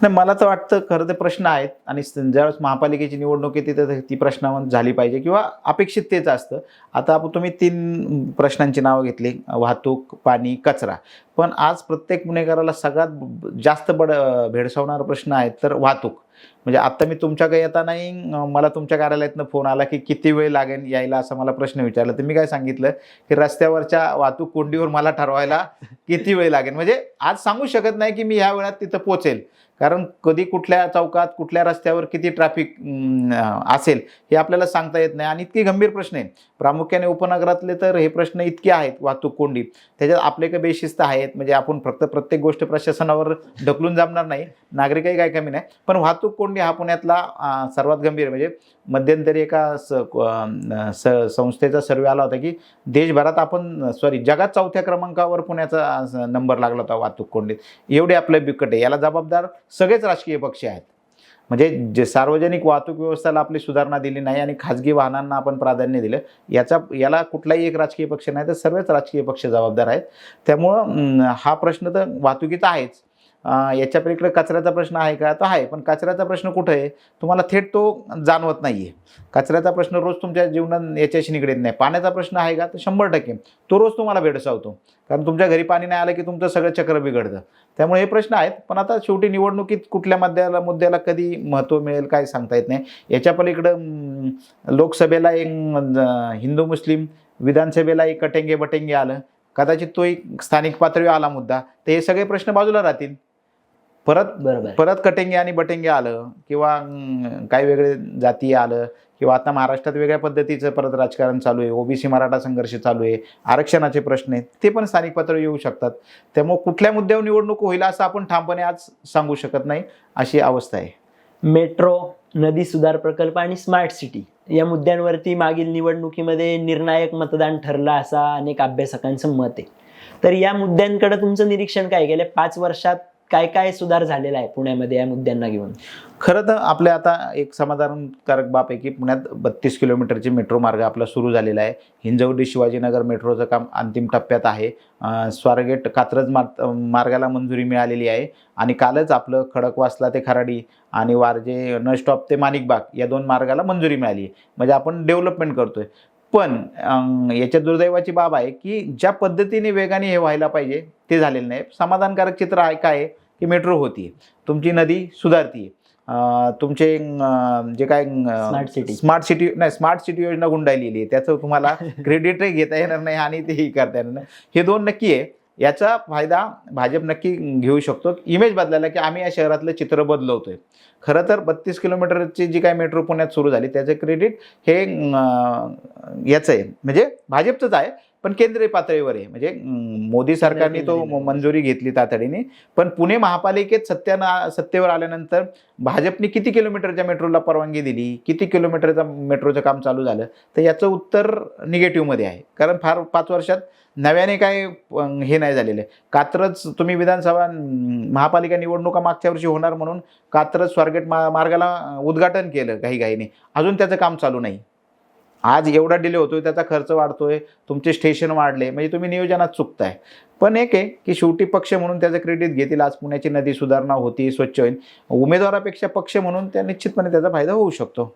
नाही, मला तर वाटतं खरं ते प्रश्न आहेत आणि ज्यावेळेस महापालिकेची निवडणूक येते तर ती प्रश्नावर झाली पाहिजे किंवा अपेक्षित तेच असतं. आता तुम्ही 3 प्रश्नांची नावं घेतली, वाहतूक, पाणी, कचरा. पण आज प्रत्येक पुणेकराला सगळ्यात जास्त भेडसावणारा प्रश्न आहे तर वाहतूक. म्हणजे आत्ता मी तुमच्याकडे येतानाही मला तुमच्या कार्यालयातनं फोन आला की किती वेळ लागेल यायला, असा मला प्रश्न विचारला. तर मी काय सांगितलं की रस्त्यावरच्या वाहतूक कोंडीवर मला ठरवायला किती वेळ लागेल. म्हणजे आज सांगू शकत नाही की मी ह्या वेळात तिथं पोहोचेल. कारण कधी कुठल्या चौकात, कुठल्या रस्त्यावर किती ट्रॅफिक असेल हे आपल्याला सांगता येत नाही आणि इतके गंभीर प्रश्न आहेत. प्रामुख्याने उपनगरातले तर हे प्रश्न इतके आहेत, वाहतूक कोंडी. त्याच्यात आपले काही बेशिस्त आहेत, म्हणजे आपण फक्त प्रत्येक गोष्ट प्रशासनावर ढकलून जमणार नाही. नागरिकही काही कमी नाही. पण वाहतूक कोंडी हा पुण्यातला सर्वात गंभीर. म्हणजे मध्यंतरी एका संस्थेचा सर्वे आला होता की देशभरात आपण जगात 4थ्या क्रमांकावर पुण्याचा नंबर लागला होता वाहतूक कोंडीत. एवढे आपले बिकट आहे. याला जबाबदार सगळेच राजकीय पक्ष आहेत. म्हणजे जे सार्वजनिक वाहतूक व्यवस्थेला आपली सुधारणा दिली नाही आणि खाजगी वाहनांना आपण प्राधान्य दिलं, याला कुठलाही एक राजकीय पक्ष नाही तर सर्वच राजकीय पक्ष जबाबदार आहेत. त्यामुळं हा प्रश्न तर वाहतुकीचा आहेच. याच्या पलीकडे कचऱ्याचा प्रश्न आहे का, तर आहे. पण कचऱ्याचा प्रश्न कुठं आहे, तुम्हाला थेट तो जाणवत नाही आहे. कचऱ्याचा प्रश्न रोज तुमच्या जीवनात याच्याशी निगडीत नाही. पाण्याचा प्रश्न आहे का, तर 100% तो रोज तुम्हाला भेडसावतो. कारण तुमच्या घरी पाणी नाही आलं की तुमचं सगळं चक्र बिघडतं. त्यामुळे हे प्रश्न आहेत. पण आता शेवटी निवडणुकीत कुठल्या मुद्द्याला कधी महत्त्व मिळेल काय सांगता येत नाही. याच्या पलीकडं लोकसभेला एक हिंदू मुस्लिम, विधानसभेला एक कटेंगे बटेंगे आलं, कदाचित तो एक स्थानिक पातळीवर आला मुद्दा, तर हे सगळे प्रश्न बाजूला राहतील. परत कटेंगे आणि बटेंगे आलं किंवा काही वेगळे जातीय आलं किंवा आता महाराष्ट्रात वेगळ्या पद्धतीचं परत राजकारण चालू आहे, ओबीसी मराठा संघर्ष चालू आहे, आरक्षणाचे प्रश्न आहेत, ते पण स्थानिक पातळीवर येऊ शकतात. त्यामुळे कुठल्या मुद्द्यावर निवडणूक होईल असं आपण ठामपणे आज सांगू शकत नाही, अशी अवस्था आहे. मेट्रो, नदी सुधार प्रकल्प आणि स्मार्ट सिटी या मुद्द्यांवरती मागील निवडणुकीमध्ये निर्णायक मतदान ठरलं असं अनेक अभ्यासकांचं मत आहे. तर या मुद्द्यांकडे तुमचं निरीक्षण काय, गेल्या 5 वर्षात काय काय सुधार झालेला आहे पुण्यामध्ये या मुद्द्यांना घेऊन? खरं तर आपल्या आता एक समाधानकारक बाब आहे की पुण्यात 32 किलोमीटरची मेट्रो मार्ग आपला सुरू झालेला आहे. हिंजवडी शिवाजीनगर मेट्रोचं काम अंतिम टप्प्यात आहे. स्वारगेट कात्रज मार्गाला मंजुरी मिळालेली आहे आणि कालच आपलं खडकवासला ते खराडी आणि वारजे न स्टॉप ते माणिकबाग या 2 मार्गाला मंजुरी मिळाली आहे. म्हणजे आपण डेव्हलपमेंट करतोय. पण याच्या दुर्दैवाची बाब आहे की ज्या पद्धतीने वेगाने हे व्हायला पाहिजे ते झालेलं नाही. समाधानकारक चित्र आहे काय की मेट्रो होती, तुमची नदी सुधारती, तुमचे जे काय स्मार्ट सिटी योजना गुंडाळलेली आहे, त्याचं तुम्हाला क्रेडिटही घेता येणार नाही आणि तेही करता येणार नाही. हे 2 नक्की आहे. याचा फायदा भाजप नक्की घेऊ शकतो. इमेज बदलायला की आम्ही या शहरातलं चित्र बदलवतोय. खरं तर 32 किलोमीटरची जी काय मेट्रो पुण्यात सुरू झाली त्याचं क्रेडिट हे याचं आहे, म्हणजे भाजपचंच आहे, पण केंद्रीय पातळीवर आहे. म्हणजे मोदी सरकारने तो मंजुरी घेतली तातडीने. पण पुणे महापालिकेत सत्तेवर आल्यानंतर भाजपने किती किलोमीटरच्या मेट्रोला परवानगी दिली, किती किलोमीटरचं मेट्रोचं काम चालू झालं, तर याचं उत्तर निगेटिव्हमध्ये आहे. कारण फार 5 वर्षात नव्याने काय हे नाही झालेलं आहे. कात्रज तुम्ही विधानसभा महापालिका निवडणुका मागच्या वर्षी होणार म्हणून कात्रज स्वारगेट मार्गाला उद्घाटन केलं घाईघाईने, अजून त्याचं काम चालू नाही. आज एवढा डिले होतोय, त्याचा खर्च वाढतोय, तुमचे स्टेशन वाढले, म्हणजे तुम्ही नियोजनात चुकताय. पण एक आहे की शेवटी पक्ष म्हणून त्याचं क्रेडिट घेतील. आज पुण्याची नदी सुधारणा होती, स्वच्छ होईल. उमेदवारापेक्षा पक्ष म्हणून त्या निश्चितपणे त्याचा फायदा होऊ शकतो.